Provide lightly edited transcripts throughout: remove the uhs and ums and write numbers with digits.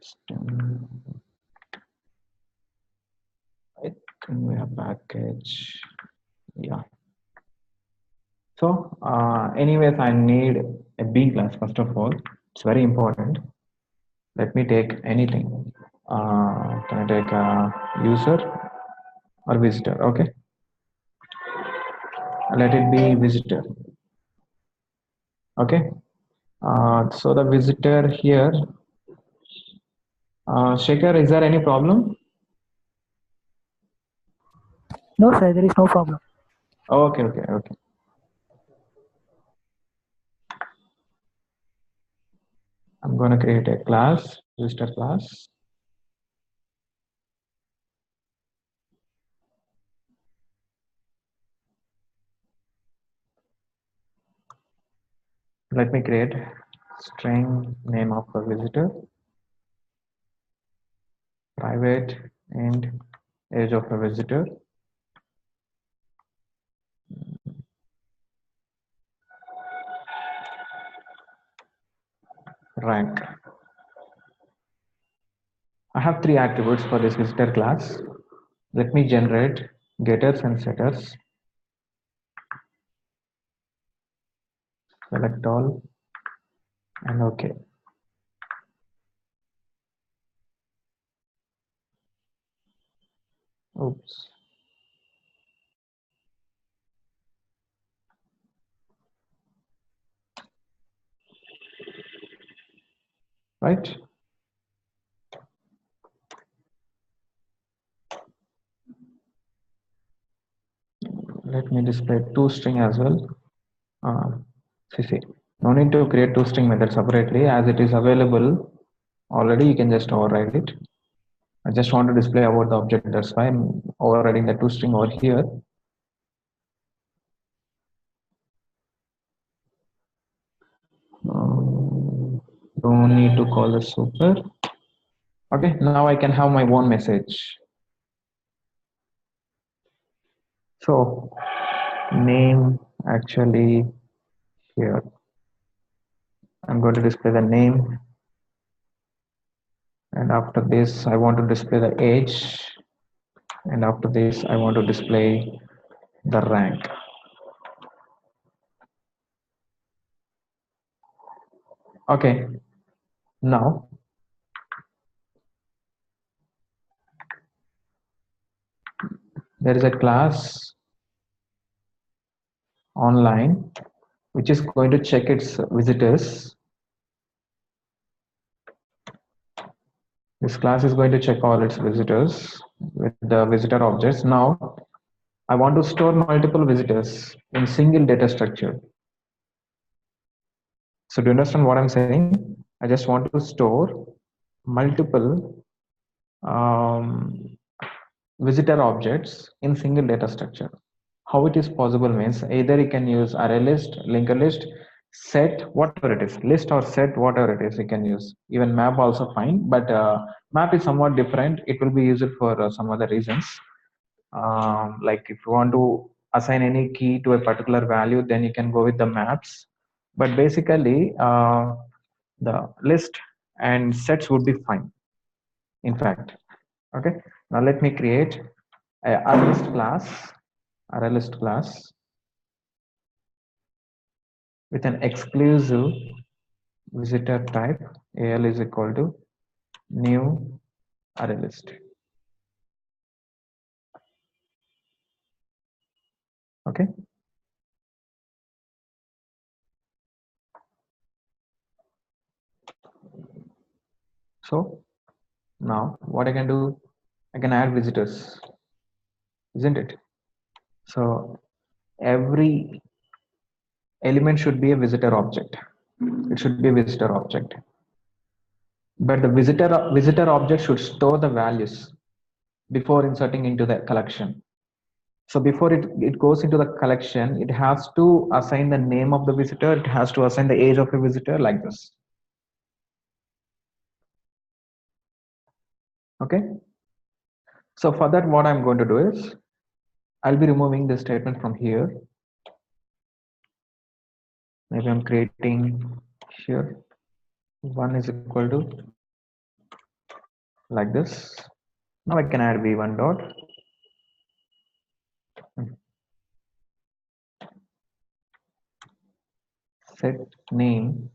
I think we have package. Yeah. So anyways, I need a B class first of all. It's very important. Let me take anything. Can I take a user or visitor? Okay. Let it be visitor. Okay. So the visitor here. Shekhar, is there any problem? No, sir, there is no problem. Okay. I'm going to create a class, visitor class. Let me create string name of a visitor, private and age of a visitor, rank. I have three attributes for this visitor class. Let me generate getters and setters. Select all and OK. Oops. Right. Let me display toString as well. See, no need to create toString method separately, as it is available already. You can just override it. I just want to display about the object. That's why I'm overriding the toString over here. Don't need to call the super. Okay, now I can have my own message. So name actually here. I'm going to display the name, and after this I want to display the age, and after this I want to display the rank. Okay, now there is a class online which is going to check its visitors. This class is going to check all its visitors with the visitor objects. Now I want to store multiple visitors in single data structure. So do you understand what I'm saying? I just want to store multiple visitor objects in single data structure. How it is possible means either you can use array list, linker list, set, whatever it is, list or set, whatever it is, you can use. Even map also fine, but map is somewhat different. It will be used for some other reasons. Like if you want to assign any key to a particular value, then you can go with the maps. But basically, the list and sets would be fine. In fact, okay. Now let me create a array list class with an exclusive visitor type. Al is equal to new array list. Okay. So now what I can do, I can add visitors, isn't it? So every element should be a visitor object. It should be a visitor object. But the visitor object should store the values before inserting into the collection. So before it goes into the collection, it has to assign the name of the visitor, it has to assign the age of a visitor, like this. Okay. So for that, what I'm going to do is I'll be removing the statement from here. Maybe I'm creating here 1 is equal to like this. Now I can add v1 dot set name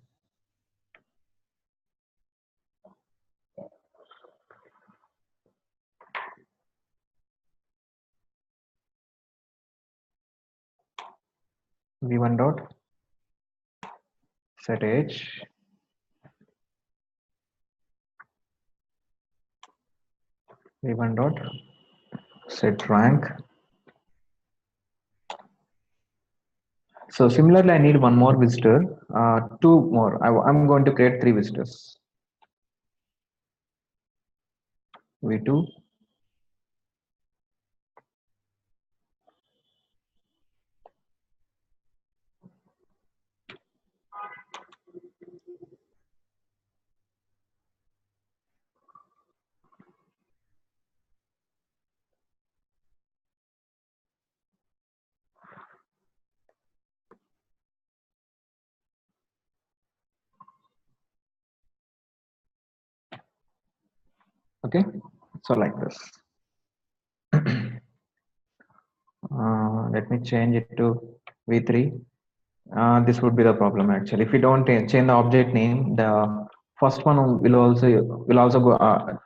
v1 dot set age v1 dot set rank. So similarly, I need one more visitor, two more. I'm going to create three visitors. V2, okay. So like this. Let me change it to V3. This would be the problem actually. If we don't change the object name, the first one will also go.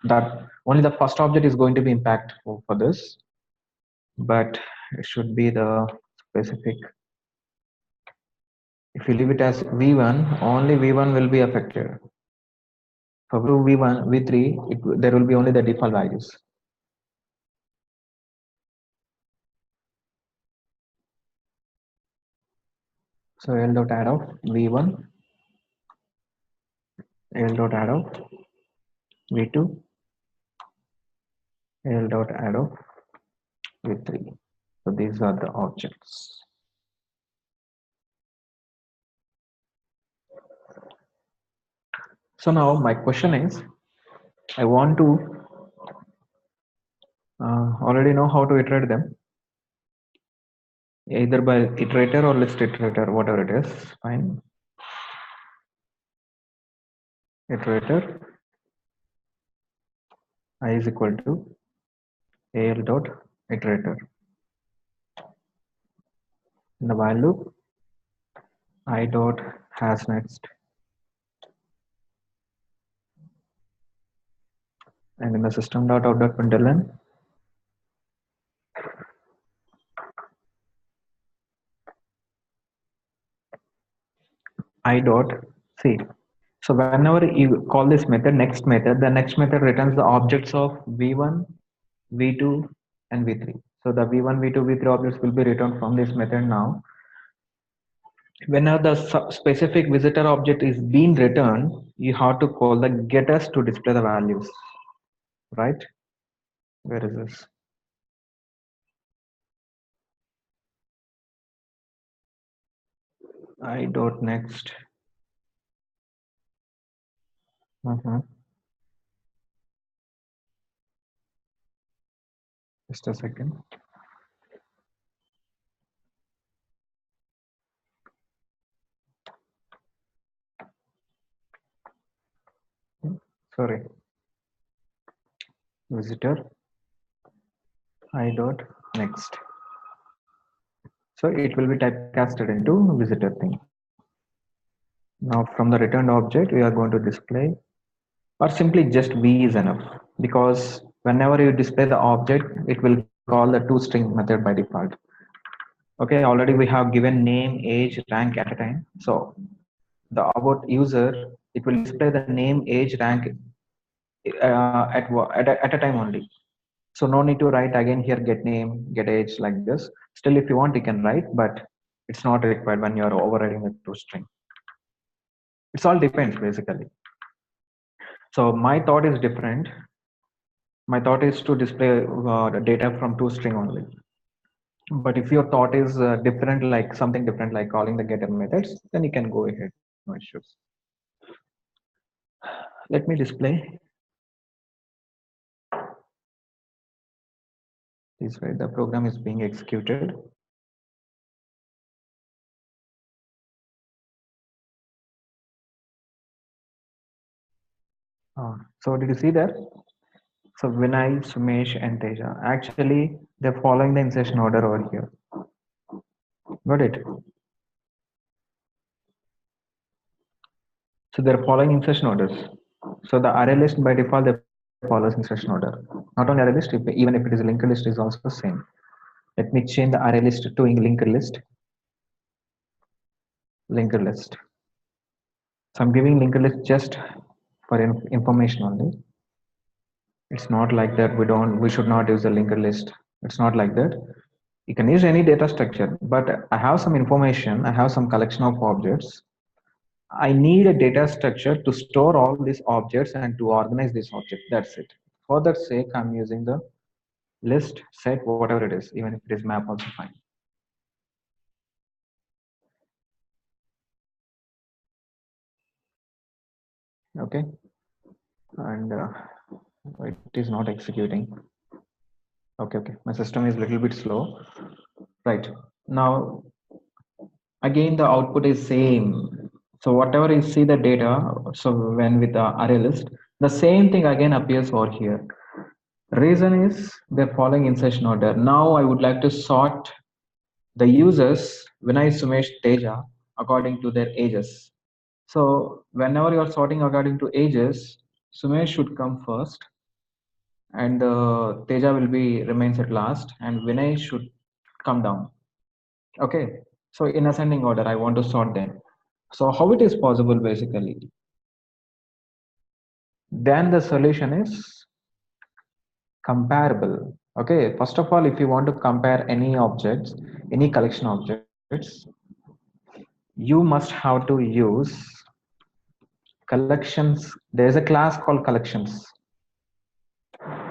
That only the first object is going to be impactful for this, but it should be the specific. If you leave it as V1, only V1 will be affected. For V1, V3, there will be only the default values. So L dot add of V1, L dot add of V2, L dot add of V3. So these are the objects. So now my question is, I want to already know how to iterate them, either by iterator or list iterator, whatever it is, fine. Iterator I is equal to AL dot iterator. In the while loop, I dot has next, and in the system dot out dot println, I dot see. So whenever you call this method, next method, the next method returns the objects of v1, v2, and v3. So the v1, v2, v3 objects will be returned from this method now. Whenever the specific visitor object is being returned, you have to call the getters to display the values, right? Where is this? I dot next. Just a second. Sorry. Visitor I dot next. So it will be typecasted into visitor thing. Now from the returned object, we are going to display, or simply just v is enough, because whenever you display the object, it will call the toString method by default. Okay, already we have given name, age, rank at a time. So the about user, it will display the name, age, rank at a time only. So no need to write again here get name, get age like this. Still, if you want, you can write, but it's not required when you are overriding a toString. It's all depends basically. So my thought is different. My thought is to display the data from toString only. But if your thought is different, like something different, like calling the getter methods, then you can go ahead, no issues. Let me display this way. The program is being executed. So did you see there? So Vinay, Sumesh, and Teja. Actually, they're following the insertion order over here. Got it? So they're following insertion orders. So the array list by default they follows insertion order. Not only array list, even if it is a linked list is also same. Let me change the array list to linked list. So I'm giving linked list just for information only. It's not like that we should not use the linked list. It's not like that. You can use any data structure, but I have some information, I have some collection of objects. I need a data structure to store all these objects and to organize this object. That's it. For that sake, I'm using the list, set, whatever it is, even if it is map also fine. Okay. And it is not executing. Okay. My system is a little bit slow. Right. Now, again, the output is same. So whatever you see the data, so when with the array list, the same thing again appears over here. Reason is they're following insertion order. Now I would like to sort the users Vinay, Sumesh, Teja according to their ages. So whenever you are sorting according to ages, Sumesh should come first, and Teja will be remains at last, and Vinay should come down. Okay. So in ascending order, I want to sort them. So how it is possible basically? Then the solution is comparable. Okay. First of all, if you want to compare any objects, any collection objects, you must have to use collections. There is a class called collections.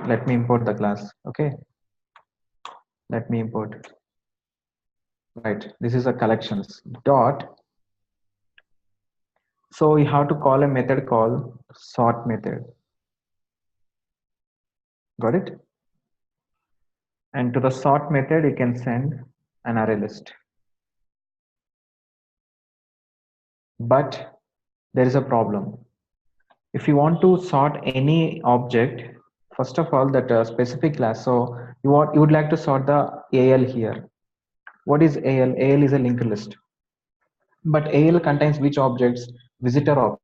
Let me import the class. Okay. Let me import. Right. This is a collections dot. So we have to call a method called sort method. Got it? And to the sort method, you can send an array list. But there is a problem. If you want to sort any object, first of all, that specific class. So you would like to sort the AL here. What is AL? AL is a linked list. But AL contains which objects? Visitor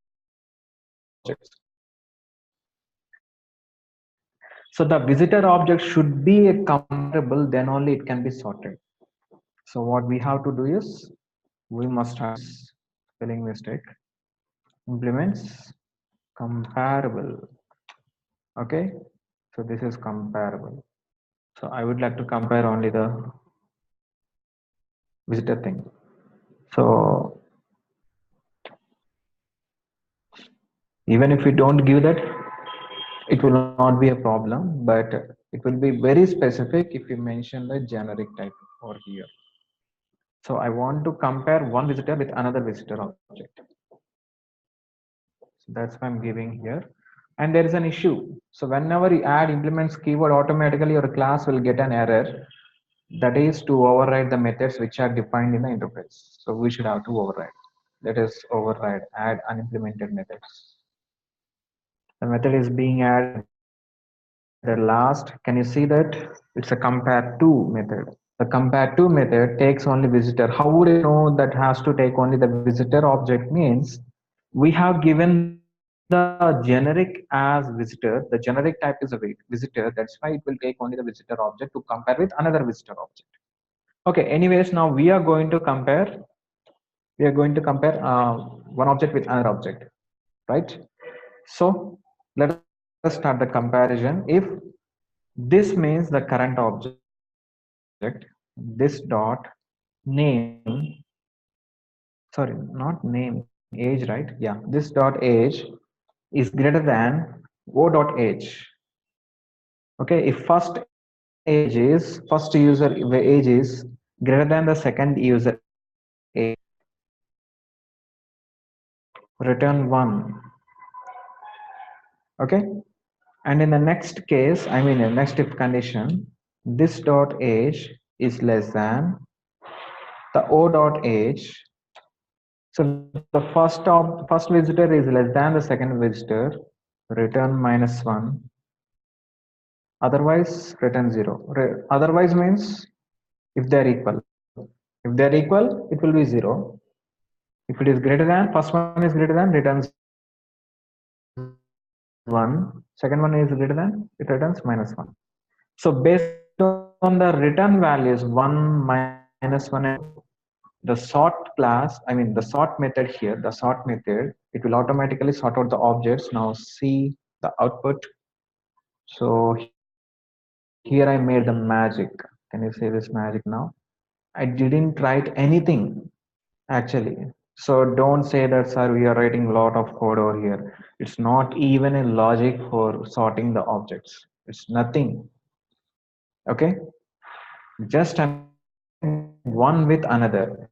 objects. So the visitor object should be a comparable, then only it can be sorted. So what we have to do is we must have spelling mistake implements comparable. Okay, so this is comparable. So I would like to compare only the visitor thing. So even if we don't give that, it will not be a problem, but it will be very specific if you mention the generic type over here. So I want to compare one visitor with another visitor object. So that's why I'm giving here. And there is an issue. So whenever you add implements keyword, automatically your class will get an error. That is to override the methods which are defined in the interface. So we should have to override. That is override, add unimplemented methods. The method is being added at the last. Can you see that? It's a compare to method. The compare to method takes only visitor. How would I know that has to take only the visitor object? Means we have given the generic as visitor. The generic type is a visitor. That's why it will take only the visitor object to compare with another visitor object. Okay. Anyways, now we are going to compare. We are going to compare one object with another object, right? So let us start the comparison. If this means the current object, this dot name, sorry, not name, age, right? Yeah, this dot age is greater than o dot age. Okay, if first user age is greater than the second user age, return 1. Okay, and in the next case, I mean in the next if condition, this dot age is less than the o dot age. So the first visitor is less than the second visitor, return -1. Otherwise, return 0. Otherwise means if they are equal. If they are equal, it will be 0. If it is greater than, first one is greater than, returns 1. Second one is greater than, it returns -1. So based on the return values 1, -1 and 0, the sort class, I mean the sort method here, the sort method, it will automatically sort out the objects. Now see the output. So here I made the magic. Can you see this magic now? I didn't write anything actually. So don't say that, sir, we are writing a lot of code over here. It's not even a logic for sorting the objects. It's nothing. Okay. Just I'm comparing one with another.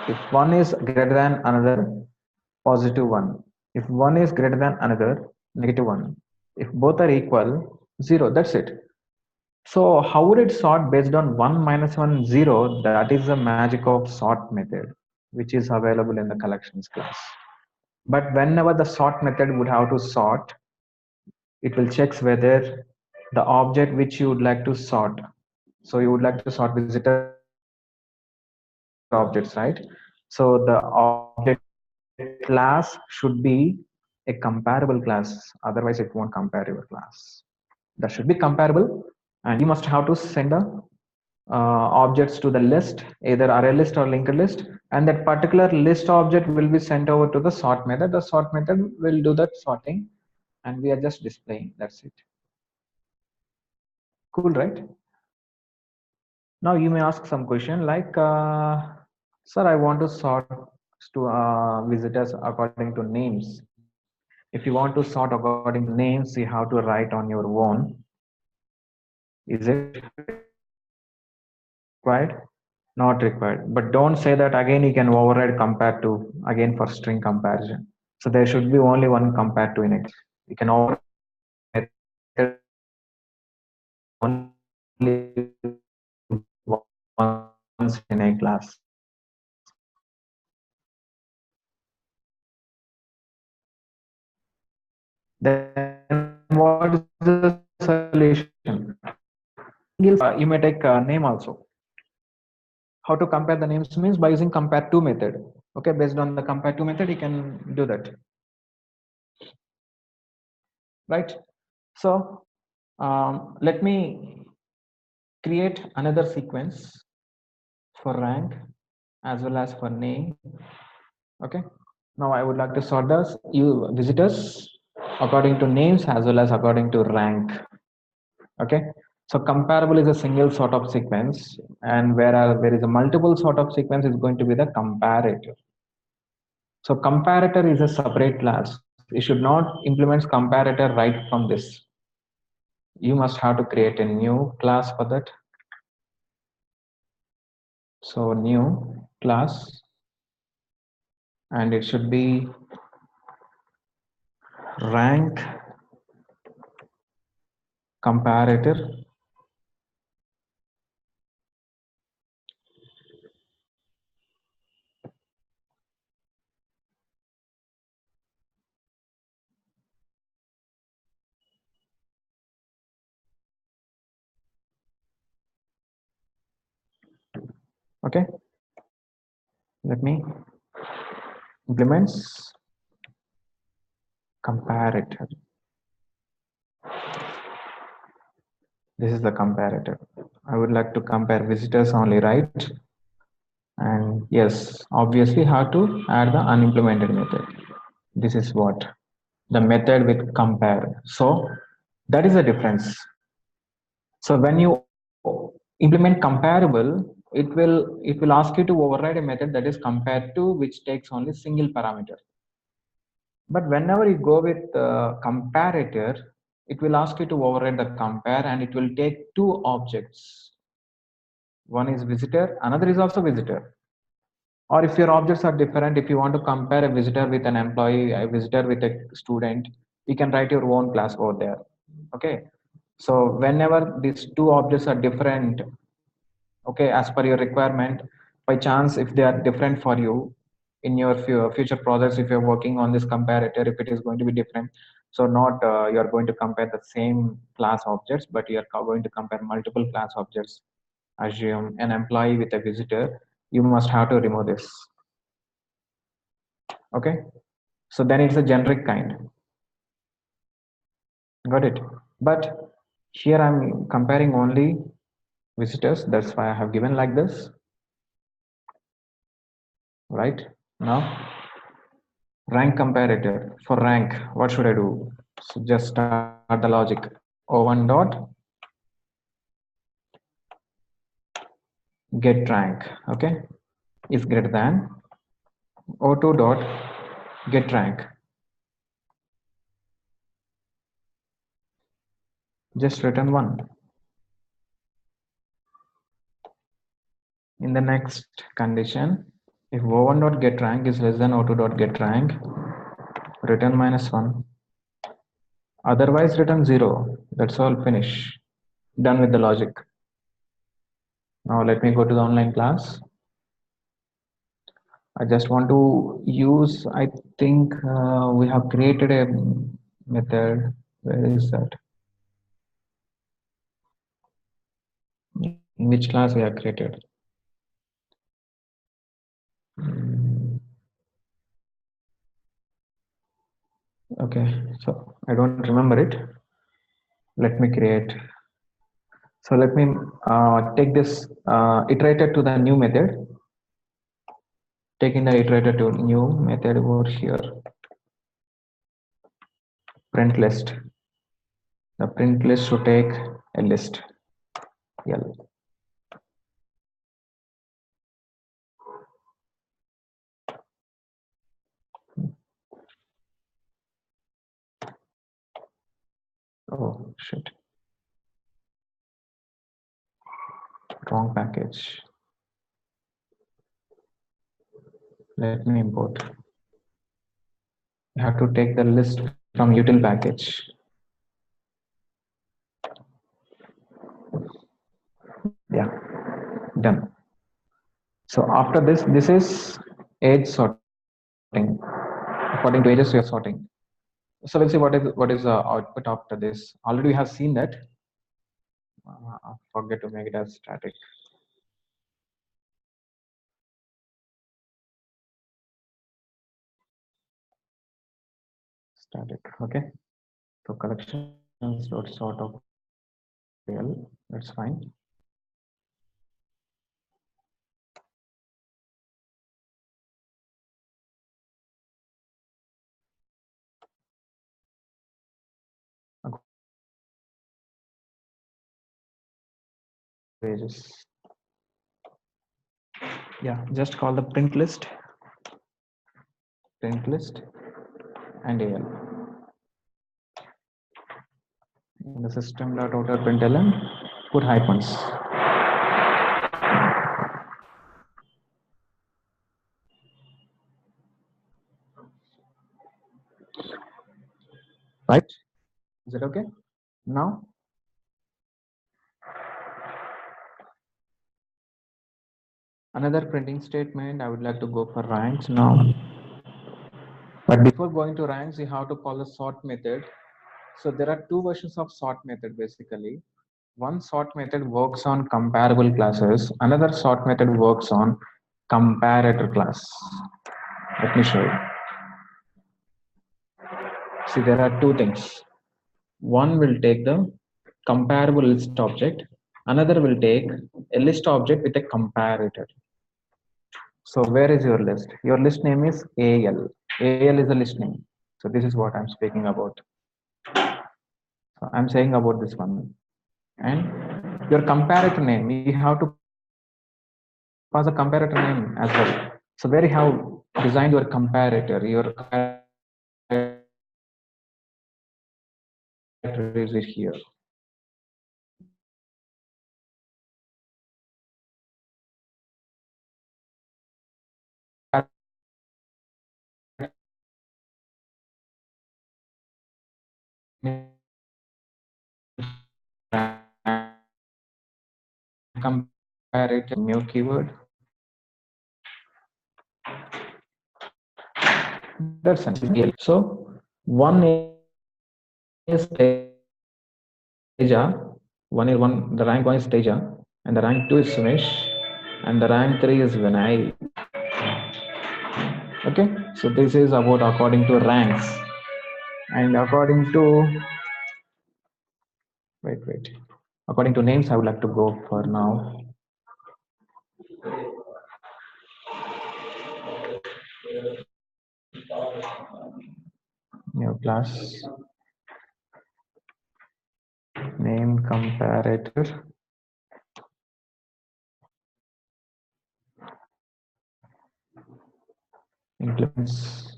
If one is greater than another, positive one. If one is greater than another, negative one. If both are equal, 0. That's it. So how would it sort based on 1 minus 1 0? That is the magic of sort method, which is available in the collections class. But whenever the sort method would have to sort, it will checks whether the object which you would like to sort. So you would like to sort visitor objects, right? So the object class should be a comparable class. Otherwise, it won't compare your class. That should be comparable, and you must have to send the objects to the list, either array list or linked list, and that particular list object will be sent over to the sort method. The sort method will do that sorting, and we are just displaying. That's it. Cool, right? Now you may ask some question like, sir, I want to sort to visitors according to names. If you want to sort according to names, you have to write on your own. Is it required? Not required. But don't say that again. You can override compare to again for string comparison. So there should be only one compare to in it. You can override any method only once in a class. Then what is the solution? You may take a name also. How to compare the names means by using compare to method. Okay, based on the compare to method, you can do that. Right. So let me create another sequence for rank as well as for name. Okay. Now I would like to sort the visitors according to names as well as according to rank. Okay. So comparable is a single sort of sequence, and whereas there is a multiple sort of sequence is going to be the comparator. So comparator is a separate class. You should not implement comparator right from this. You must have to create a new class for that. So new class, and it should be rank comparator. Okay. Let me implements comparator. This is the comparator. I would like to compare visitors only, right? And yes, obviously how to add the unimplemented method. This is what the method with compare. So that is the difference. So when you implement comparable, it will ask you to override a method that is compared to, which takes only single parameter. But whenever you go with comparator, it will ask you to override the compare, and it will take two objects. One is visitor, another is also visitor. Or if your objects are different, if you want to compare a visitor with an employee, a visitor with a student, you can write your own class over there. Okay. So whenever these two objects are different, okay, as per your requirement, by chance, if they are different for you in your future projects, if you're working on this comparator, if it is going to be different, So not you are going to compare the same class objects, but you are going to compare multiple class objects. Assume an employee with a visitor. You must have to remove this. Okay. So then it's a generic kind. Got it. But here I'm comparing only visitors. That's why I have given like this. Right now, rank comparator. For rank, what should I do? So just start the logic. O1 dot get rank. Okay, is greater than O2 dot get rank. Just return 1. In the next condition, if O1 dot get rank is less than O2 dot get rank, return -1. Otherwise, return 0. That's all. Finish. Done with the logic. Now let me go to the online class. I just want to use, I think we have created a method. Where is that? In which class we have created? Okay, so I don't remember it. Let me create. So let me take this iterator to the new method. Taking the iterator to new method over here. Print list. The print list should take a list. L. Oh shit. Wrong package. Let me import. You have to take the list from util package. Yeah, done. So after this is age sorting. According to ages, we are sorting. So we'll see what is the output after this. Already we have seen that. Forget to make it as static. Static. Okay. So collections dot sort of real. That's fine. Pages. Yeah, just call the print list and AL. In the system.out.println, put hyphens. Right? Is it okay? Now, another printing statement, I would like to go for ranks now. But before going to ranks, you have to call the sort method. So there are two versions of sort method basically. One sort method works on comparable classes. Another sort method works on comparator class. Let me show you. See, there are two things. One will take the comparable list object. Another will take a list object with a comparator. So where is your list? Your list name is AL. AL is a list name. So this is what I'm speaking about. So I'm saying about this one. And your comparator name, you have to pass a comparator name as well. So where you have designed your comparator, is it here? Comparator new keyword. That's an AL. So one AL Teja, the rank one is Teja, and the rank two is Sumesh, and the rank three is Vinay. Okay, so this is about according to ranks, and according to wait, according to names, I would like to go for now. New class name comparator. Implements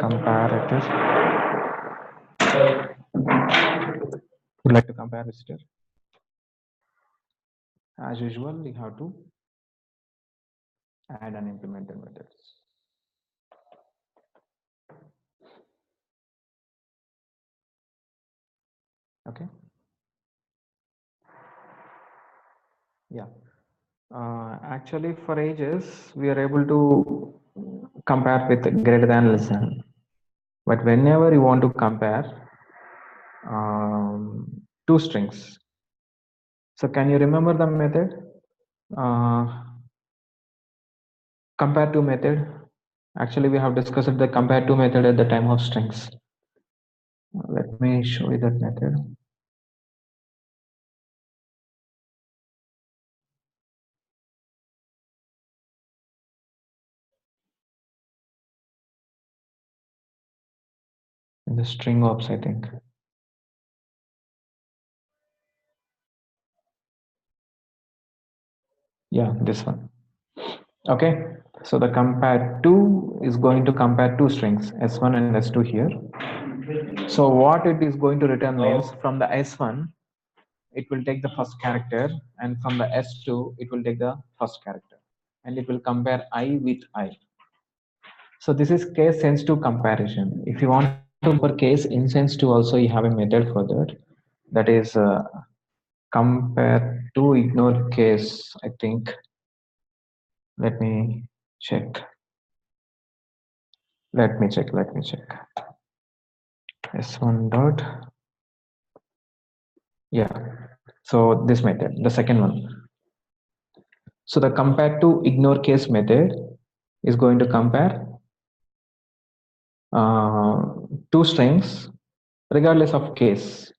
comparator. Would like to compare visitor. As usual, we have to add and implement the methods. Okay. Yeah. Actually, for ages, we are able to compare with greater than less than. But whenever you want to compare two strings, so can you remember the method? Compare to method. Actually, we have discussed the compare to method at the time of strings. Let me show you that method. In the string ops, I think. Yeah, this one. Okay, so the compare to is going to compare two strings, S1 and S2 here. So what it is going to return means from the S1, it will take the first character, and from the S2, it will take the first character, and it will compare I with I. So this is case sensitive comparison. If you want to for case insensitive also, you have a method for that. That is compare to ignore case, I think. Let me check. Let me check. S1 dot. Yeah. So this method, the second one. So the compare to ignore case method is going to compare two strings regardless of case.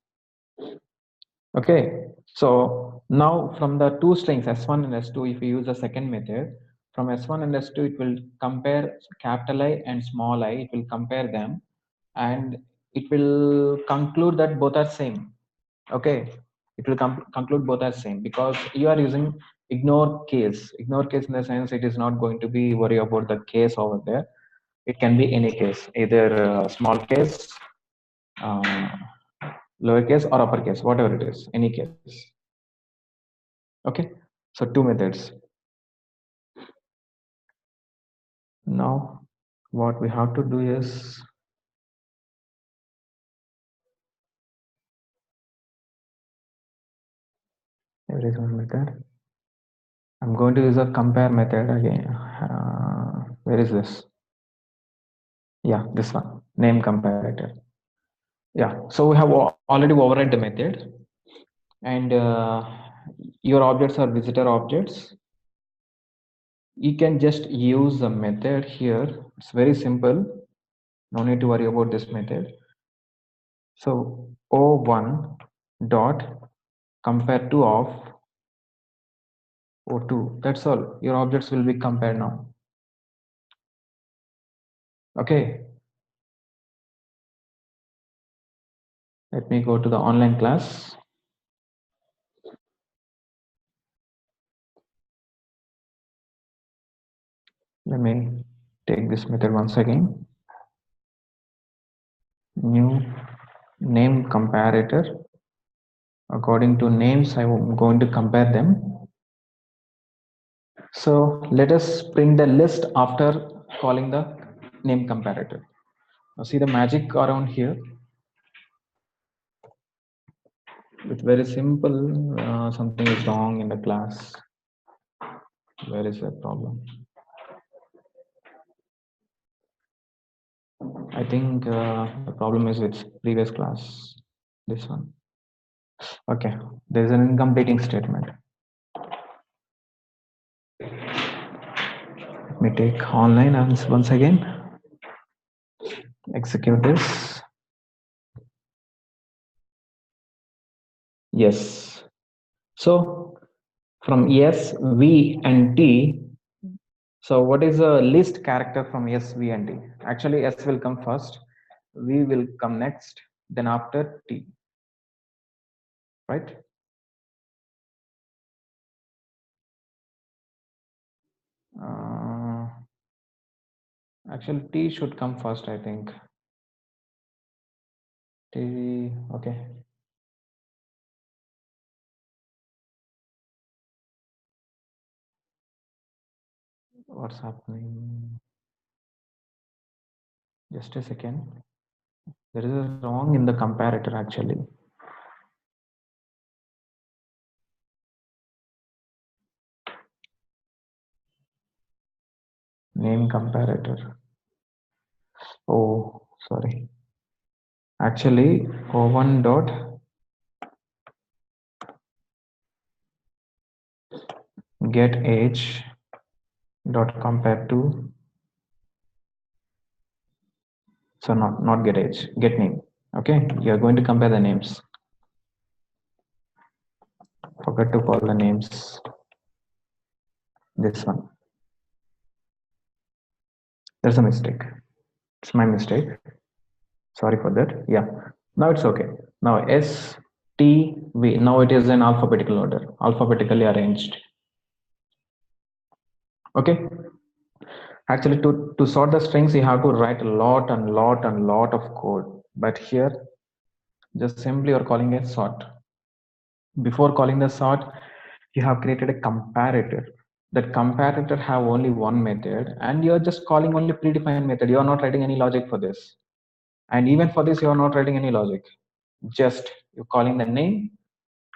Okay. So now from the two strings S1 and S2, if we use the second method, from S1 and S2, it will compare capital I and small I. It will compare them, and it will conclude that both are same. Okay, it will conclude both are same because you are using ignore case in the sense it is not going to be worry about the case over there. It can be any case, either small case, uh, lowercase or uppercase, whatever it is, any case. Okay, so two methods. Now what we have to do is there is one method. I'm going to use a compare method again. Where is this? Yeah, this one, name comparator. Yeah, so we have already override the method, and your objects are visitor objects. You can just use the method here. It's very simple. No need to worry about this method. So O1 dot compare to of O2. That's all. Your objects will be compared now. Okay. Let me go to the online class. Let me take this method once again. New name comparator. According to names, I'm going to compare them. So let us print the list after calling the name comparator. Now see the magic around here. It's very simple. Something is wrong in the class. Where is the problem? I think the problem is with previous class. This one. Okay, there is an incompleting statement. Let me take online once again. Execute this. Yes. So from S, V, and T. So what is a list character from S, V, and T? Actually, S will come first, V will come next, then after T. Right? Uh, Actually, T should come first, I think. T, okay. What's happening? Just a second. There is a wrong in the comparator actually. Name comparator. Oh, sorry. Actually, O1 dot get age dot compare to. So not get age, get name. Okay, you are going to compare the names. Forget to call the names. This one. There's a mistake. It's my mistake. Sorry for that. Yeah. Now it's okay. Now S T V. Now it is in alphabetical order, alphabetically arranged. Okay. Actually, to sort the strings, you have to write a lot and lot of code. But here, just simply you're calling a sort. Before calling the sort, you have created a comparator. That comparator have only one method, and you're just calling only predefined method. You are not writing any logic for this. And even for this, you are not writing any logic. Just you're calling the name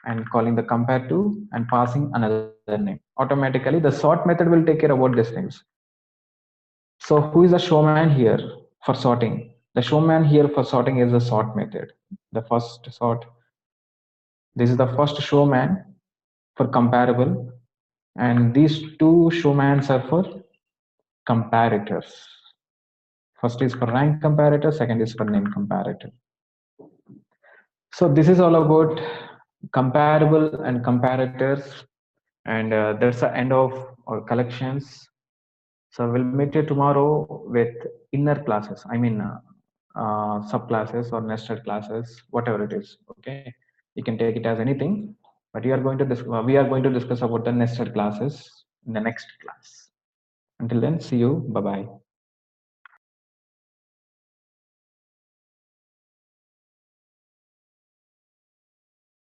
and calling the compare to and passing another name. Automatically, the sort method will take care about these things. So who is the showman here for sorting? The showman here for sorting is the sort method. The first sort. This is the first showman for comparable, and these two showmans are for comparators. First is for rank comparator, second is for name comparator. So this is all about comparable and comparators, and that's the end of our collections. So we'll meet you tomorrow with inner classes. I mean, subclasses or nested classes, whatever it is. Okay, you can take it as anything, but we are going to discuss about the nested classes in the next class. Until then, see you. Bye bye.